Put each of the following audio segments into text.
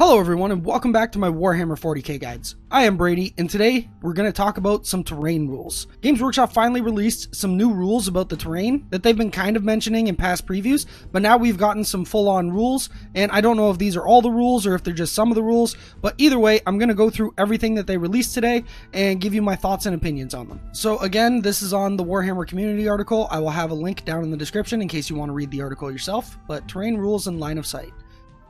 Hello everyone and welcome back to my Warhammer 40k guides. I am Brady and today we're going to talk about some terrain rules. Games Workshop finally released some new rules about the terrain that they've been kind of mentioning in past previews, but now we've gotten some full-on rules, and I don't know if these are all the rules or if they're just some of the rules, but either way I'm going to go through everything that they released today and give you my thoughts and opinions on them. So again, this is on the Warhammer Community Article. I will have a link down in the description in case you want to read the article yourself, but terrain rules and line of sight.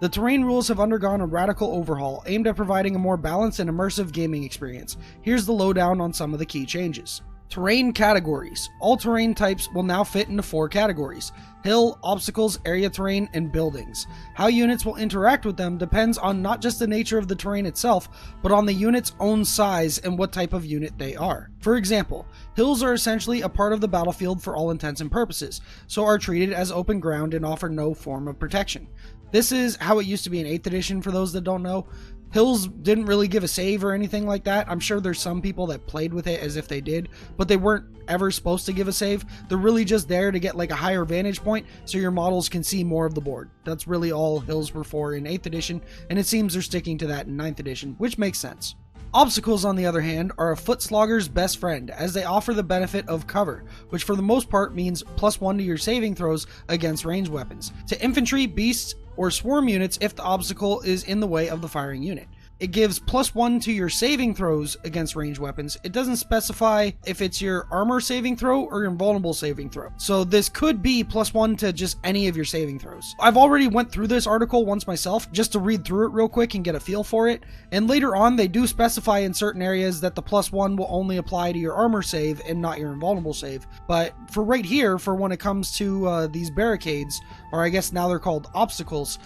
The terrain rules have undergone a radical overhaul aimed at providing a more balanced and immersive gaming experience. Here's the lowdown on some of the key changes. Terrain categories. All terrain types will now fit into 4 categories: hill, obstacles, area terrain, and buildings. How units will interact with them depends on not just the nature of the terrain itself, but on the unit's own size and what type of unit they are. For example, hills are essentially a part of the battlefield for all intents and purposes, so are treated as open ground and offer no form of protection. This is how it used to be in 8th edition for those that don't know. Hills didn't really give a save or anything like that. I'm sure there's some people that played with it as if they did, but they weren't ever supposed to give a save. They're really just there to get like a higher vantage point so your models can see more of the board. That's really all hills were for in 8th edition, and it seems they're sticking to that in 9th edition, which makes sense. Obstacles, on the other hand, are a foot slogger's best friend, as they offer the benefit of cover, which for the most part means +1 to your saving throws against ranged weapons, to infantry, beasts, or swarm units if the obstacle is in the way of the firing unit. It gives +1 to your saving throws against ranged weapons. It doesn't specify if it's your armor saving throw or your invulnerable saving throw. So this could be +1 to just any of your saving throws. I've already went through this article once myself just to read through it real quick and get a feel for it. And later on they do specify in certain areas that the +1 will only apply to your armor save and not your invulnerable save. But for right here, for when it comes to these barricades, or I guess now they're called obstacles,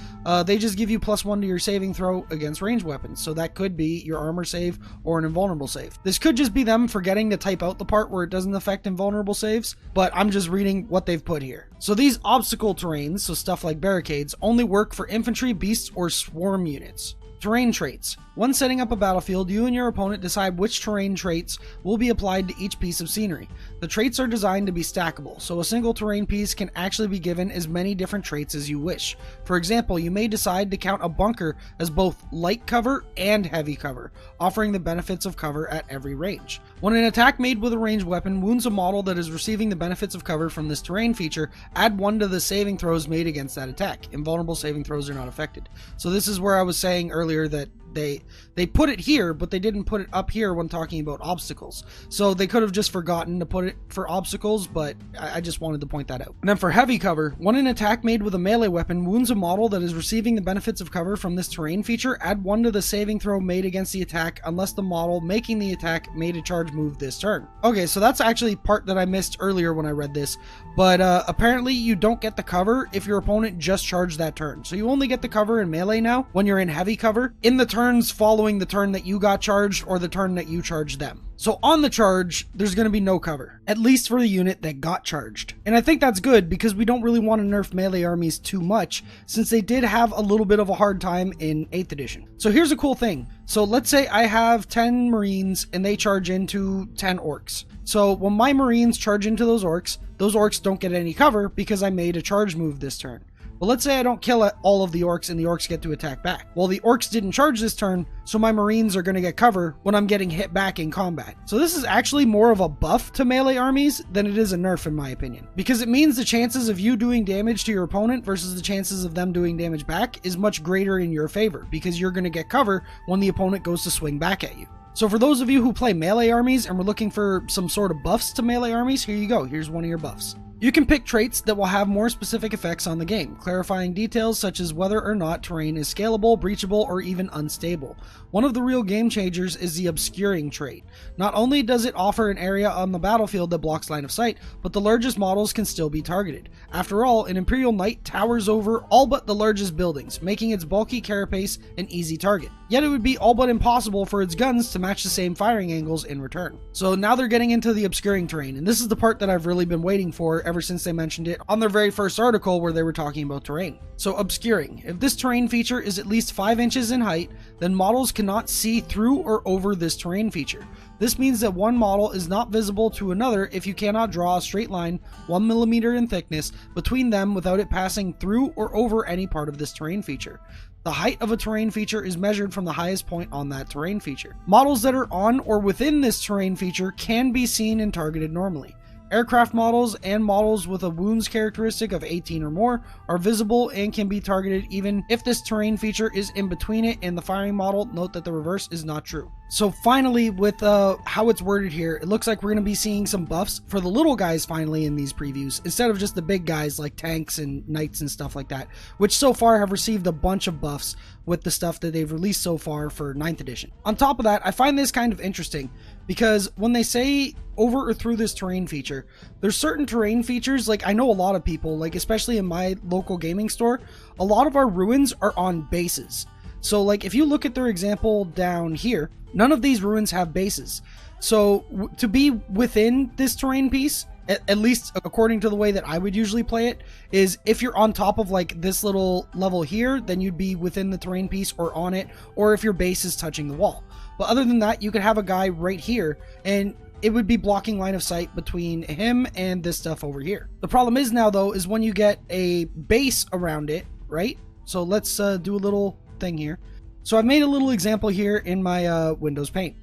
they just give you +1 to your saving throw against ranged weapons. So that could be your armor save or an invulnerable save. This could just be them forgetting to type out the part where it doesn't affect invulnerable saves, but I'm just reading what they've put here. So these obstacle terrains, so stuff like barricades, only work for infantry, beasts, or swarm units. Terrain traits. When setting up a battlefield, you and your opponent decide which terrain traits will be applied to each piece of scenery. The traits are designed to be stackable, so a single terrain piece can actually be given as many different traits as you wish. For example, you may decide to count a bunker as both light cover and heavy cover, offering the benefits of cover at every range. When an attack made with a ranged weapon wounds a model that is receiving the benefits of cover from this terrain feature, add 1 to the saving throws made against that attack. Invulnerable saving throws are not affected. So this is where I was saying earlier that they put it here, but they didn't put it up here when talking about obstacles. So they could have just forgotten to put it for obstacles, but I just wanted to point that out. And then for heavy cover, when an attack made with a melee weapon wounds a model that is receiving the benefits of cover from this terrain feature, add 1 to the saving throw made against the attack unless the model making the attack made a charge move this turn. Okay, so that's actually part that I missed earlier when I read this, but apparently you don't get the cover if your opponent just charged that turn. So you only get the cover in melee now when you're in heavy cover in the turns following the turn that you got charged or the turn that you charged them. So on the charge, there's going to be no cover, at least for the unit that got charged. And I think that's good because we don't really want to nerf melee armies too much, since they did have a little bit of a hard time in 8th edition. So here's a cool thing. So let's say I have 10 Marines and they charge into 10 Orcs. So when my Marines charge into those Orcs don't get any cover because I made a charge move this turn. But let's say I don't kill all of the Orcs and the Orcs get to attack back. Well, the Orcs didn't charge this turn, so my Marines are going to get cover when I'm getting hit back in combat. So this is actually more of a buff to melee armies than it is a nerf in my opinion. Because it means the chances of you doing damage to your opponent versus the chances of them doing damage back is much greater in your favor, because you're going to get cover when the opponent goes to swing back at you. So for those of you who play melee armies and were looking for some sort of buffs to melee armies, here you go. Here's one of your buffs. You can pick traits that will have more specific effects on the game, clarifying details such as whether or not terrain is scalable, breachable, or even unstable. One of the real game changers is the obscuring trait. Not only does it offer an area on the battlefield that blocks line of sight, but the largest models can still be targeted. After all, an Imperial Knight towers over all but the largest buildings, making its bulky carapace an easy target. Yet it would be all but impossible for its guns to match the same firing angles in return. So now they're getting into the obscuring terrain, and this is the part that I've really been waiting for ever since they mentioned it on their very first article where they were talking about terrain. So obscuring. If this terrain feature is at least 5 inches in height, then models cannot see through or over this terrain feature. This means that one model is not visible to another if you cannot draw a straight line 1 millimeter in thickness between them without it passing through or over any part of this terrain feature. The height of a terrain feature is measured from the highest point on that terrain feature. Models that are on or within this terrain feature can be seen and targeted normally. Aircraft models and models with a wounds characteristic of 18 or more are visible and can be targeted even if this terrain feature is in between it and the firing model. Note that the reverse is not true. So finally, with how it's worded here, it looks like we're going to be seeing some buffs for the little guys finally in these previews, instead of just the big guys like tanks and knights and stuff like that, which so far have received a bunch of buffs with the stuff that they've released so far for 9th edition. On top of that, I find this kind of interesting because when they say over or through this terrain feature, there's certain terrain features, like I know a lot of people, like especially in my local gaming store, a lot of our ruins are on bases. So like if you look at their example down here, none of these ruins have bases. So to be within this terrain piece, at least according to the way that I would usually play it, is if you're on top of like this little level here, then you'd be within the terrain piece or on it, or if your base is touching the wall. But other than that, you could have a guy right here and it would be blocking line of sight between him and this stuff over here. The problem is now though, is when you get a base around it, right? So let's do a little thing here. So I've made a little example here in my Windows Paint.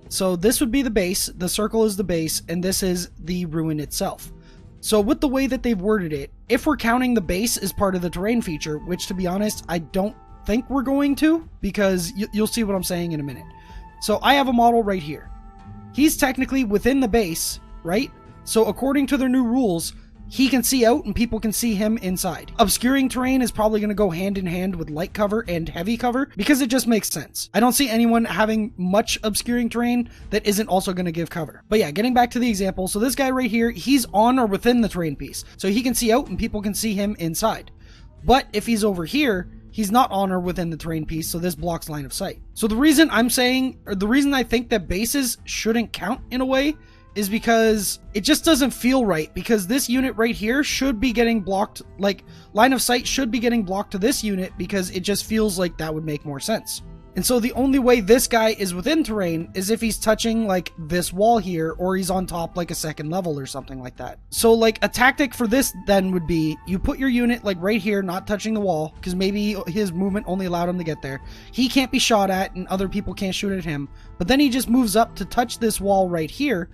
So this would be the base, the circle is the base, and this is the ruin itself. So with the way that they've worded it, if we're counting the base as part of the terrain feature, which to be honest, I don't think we're going to, because you'll see what I'm saying in a minute. So I have a model right here. He's technically within the base, right? So according to their new rules, he can see out and people can see him inside. Obscuring terrain is probably going to go hand in hand with light cover and heavy cover because it just makes sense. I don't see anyone having much obscuring terrain that isn't also going to give cover. But yeah, getting back to the example. So this guy right here, he's on or within the terrain piece. So he can see out and people can see him inside. But if he's over here, he's not on or within the terrain piece, so this blocks line of sight. So the reason I'm saying, or the reason I think that bases shouldn't count in a way, is because it just doesn't feel right, because this unit right here should be getting blocked, like line of sight should be getting blocked to this unit, because it just feels like that would make more sense. And so the only way this guy is within terrain is if he's touching like this wall here, or he's on top like a second level or something like that. So like a tactic for this then would be you put your unit like right here, not touching the wall, because maybe his movement only allowed him to get there. He can't be shot at and other people can't shoot at him, but then he just moves up to touch this wall right here.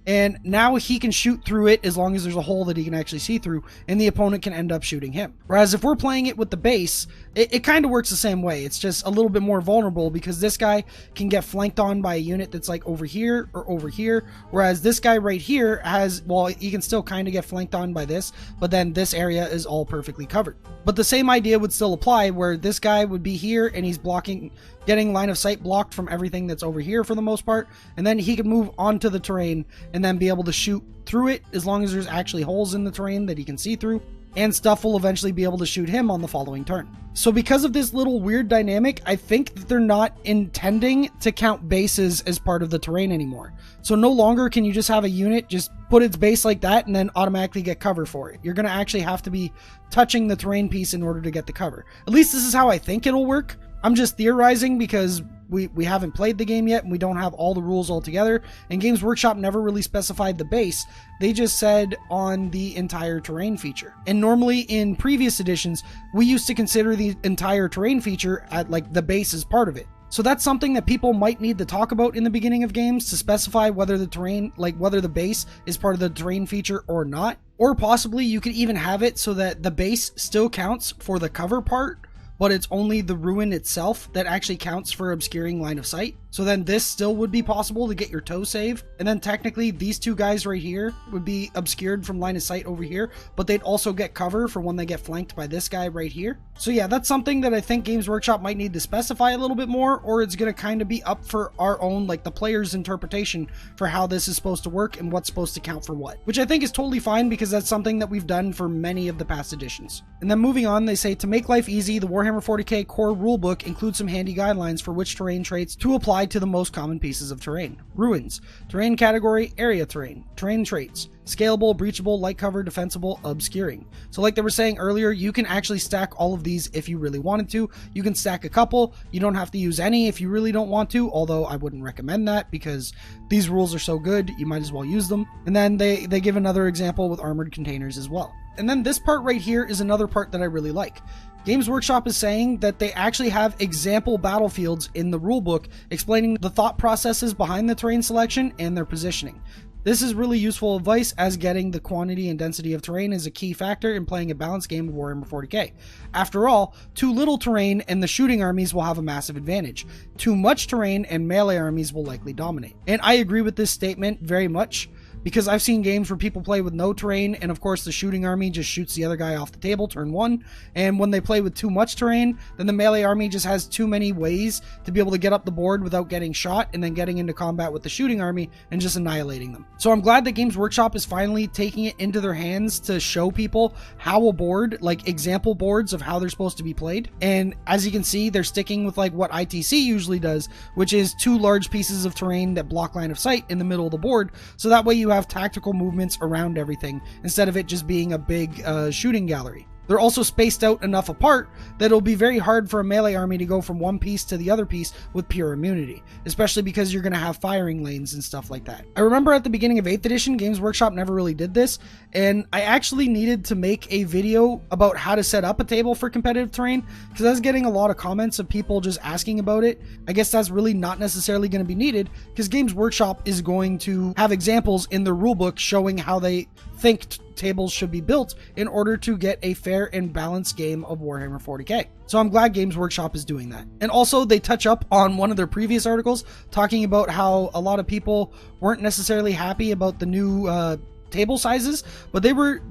And now he can shoot through it as long as there's a hole that he can actually see through, and the opponent can end up shooting him. Whereas if we're playing it with the base, it kind of works the same way. It's just a little bit more vulnerable because this guy can get flanked on by a unit that's like over here or over here. Whereas this guy right here has, well, he can still kind of get flanked on by this, but then this area is all perfectly covered. But the same idea would still apply where this guy would be here and he's blocking, getting line of sight blocked from everything that's over here for the most part. And then he can move onto the terrain and then be able to shoot through it as long as there's actually holes in the terrain that he can see through. And stuff will eventually be able to shoot him on the following turn. So because of this little weird dynamic, I think that they're not intending to count bases as part of the terrain anymore. So no longer can you just have a unit just put its base like that and then automatically get cover for it. You're going to actually have to be touching the terrain piece in order to get the cover. At least this is how I think it'll work. I'm just theorizing because we haven't played the game yet and we don't have all the rules all together, and Games Workshop never really specified the base. They just said on the entire terrain feature. And normally in previous editions, we used to consider the entire terrain feature at like the base as part of it. So that's something that people might need to talk about in the beginning of games to specify whether the terrain, like whether the base is part of the terrain feature or not. Or possibly you could even have it so that the base still counts for the cover part, but it's only the ruin itself that actually counts for obscuring line of sight. So then this still would be possible to get your toe save. And then technically these two guys right here would be obscured from line of sight over here, but they'd also get cover for when they get flanked by this guy right here. So yeah, that's something that I think Games Workshop might need to specify a little bit more, or it's going to kind of be up for our own, like the player's interpretation for how this is supposed to work and what's supposed to count for what. Which I think is totally fine because that's something that we've done for many of the past editions. And then moving on, they say to make life easy, the Warhammer 40k core rulebook includes some handy guidelines for which terrain traits to apply to the most common pieces of terrain. Ruins, terrain category, area terrain, terrain traits, scalable, breachable, light cover, defensible, obscuring. So like they were saying earlier, you can actually stack all of these if you really wanted to. You can stack a couple. You don't have to use any if you really don't want to, although I wouldn't recommend that because these rules are so good, you might as well use them. And then they give another example with armored containers as well. And then this part right here is another part that I really like. Games Workshop is saying that they actually have example battlefields in the rulebook explaining the thought processes behind the terrain selection and their positioning. This is really useful advice, as getting the quantity and density of terrain is a key factor in playing a balanced game of Warhammer 40k. After all, too little terrain and the shooting armies will have a massive advantage. Too much terrain and melee armies will likely dominate. And I agree with this statement very much, because I've seen games where people play with no terrain, and of course the shooting army just shoots the other guy off the table turn one, and when they play with too much terrain, then the melee army just has too many ways to be able to get up the board without getting shot, and then getting into combat with the shooting army and just annihilating them. So I'm glad that Games Workshop is finally taking it into their hands to show people how a board, like example boards of how they're supposed to be played. And as you can see, they're sticking with like what ITC usually does, which is 2 large pieces of terrain that block line of sight in the middle of the board, so that way you have tactical movements around everything instead of it just being a big shooting gallery. They're also spaced out enough apart that it'll be very hard for a melee army to go from one piece to the other piece with pure immunity, especially because you're going to have firing lanes and stuff like that. I remember at the beginning of 8th edition, Games Workshop never really did this, and I actually needed to make a video about how to set up a table for competitive terrain, because I was getting a lot of comments of people just asking about it. I guess that's really not necessarily going to be needed, because Games Workshop is going to have examples in their rulebook showing how they think tables should be built in order to get a fair and balanced game of Warhammer 40k. So I'm glad Games Workshop is doing that. And also they touch up on one of their previous articles talking about how a lot of people weren't necessarily happy about the new table sizes, but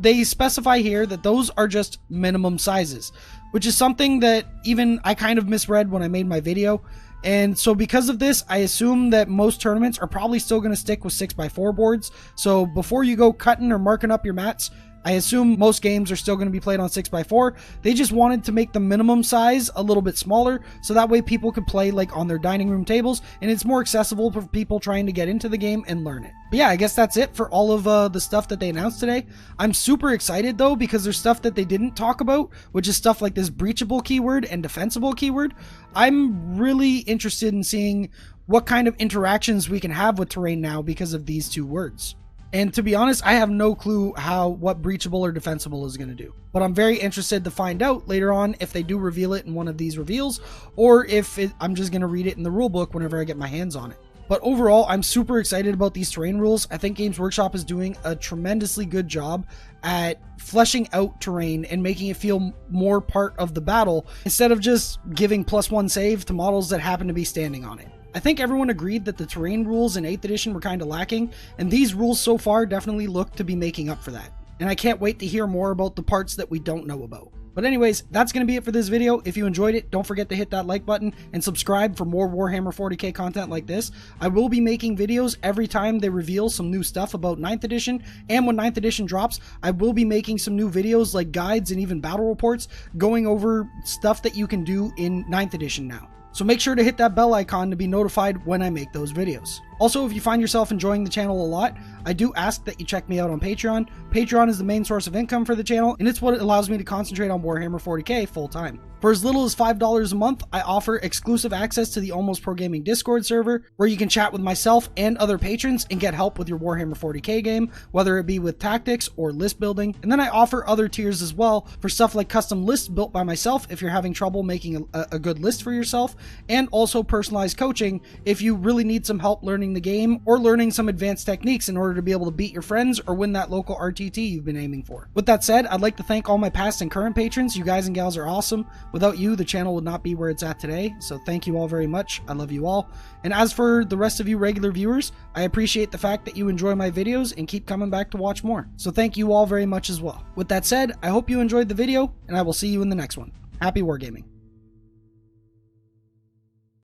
they specify here that those are just minimum sizes, which is something that even I kind of misread when I made my video. And so because of this, I assume that most tournaments are probably still going to stick with 6x4 boards. So before you go cutting or marking up your mats, I assume most games are still going to be played on 6x4. They just wanted to make the minimum size a little bit smaller, so that way people could play like on their dining room tables, and it's more accessible for people trying to get into the game and learn it. But yeah, I guess that's it for all of the stuff that they announced today. I'm super excited though, because there's stuff that they didn't talk about, which is stuff like this breachable keyword and defensible keyword. I'm really interested in seeing what kind of interactions we can have with terrain now because of these 2 words. And to be honest, I have no clue what breachable or defensible is going to do. But I'm very interested to find out later on if they do reveal it in one of these reveals, or if I'm just going to read it in the rulebook whenever I get my hands on it. But overall, I'm super excited about these terrain rules. I think Games Workshop is doing a tremendously good job at fleshing out terrain and making it feel more part of the battle, instead of just giving +1 save to models that happen to be standing on it. I think everyone agreed that the terrain rules in 8th edition were kind of lacking, and these rules so far definitely look to be making up for that. And I can't wait to hear more about the parts that we don't know about. But anyways, that's going to be it for this video. If you enjoyed it, don't forget to hit that like button and subscribe for more Warhammer 40k content like this. I will be making videos every time they reveal some new stuff about 9th edition, and when 9th edition drops, I will be making some new videos like guides and even battle reports going over stuff that you can do in 9th edition now. So make sure to hit that bell icon to be notified when I make those videos. Also, if you find yourself enjoying the channel a lot, I do ask that you check me out on Patreon. Patreon is the main source of income for the channel, and it's what allows me to concentrate on Warhammer 40k full time. For as little as $5 a month, I offer exclusive access to the Almost Pro Gaming Discord server, where you can chat with myself and other patrons and get help with your Warhammer 40k game, whether it be with tactics or list building. And then I offer other tiers as well for stuff like custom lists built by myself if you're having trouble making a good list for yourself, and also personalized coaching if you really need some help learning the game or learning some advanced techniques in order to be able to beat your friends or win that local RTT you've been aiming for. With that said, I'd like to thank all my past and current patrons. You guys and gals are awesome. Without you, the channel would not be where it's at today, so thank you all very much. I love you all. And as for the rest of you regular viewers, I appreciate the fact that you enjoy my videos and keep coming back to watch more. So thank you all very much as well. With that said, I hope you enjoyed the video, and I will see you in the next one. Happy wargaming.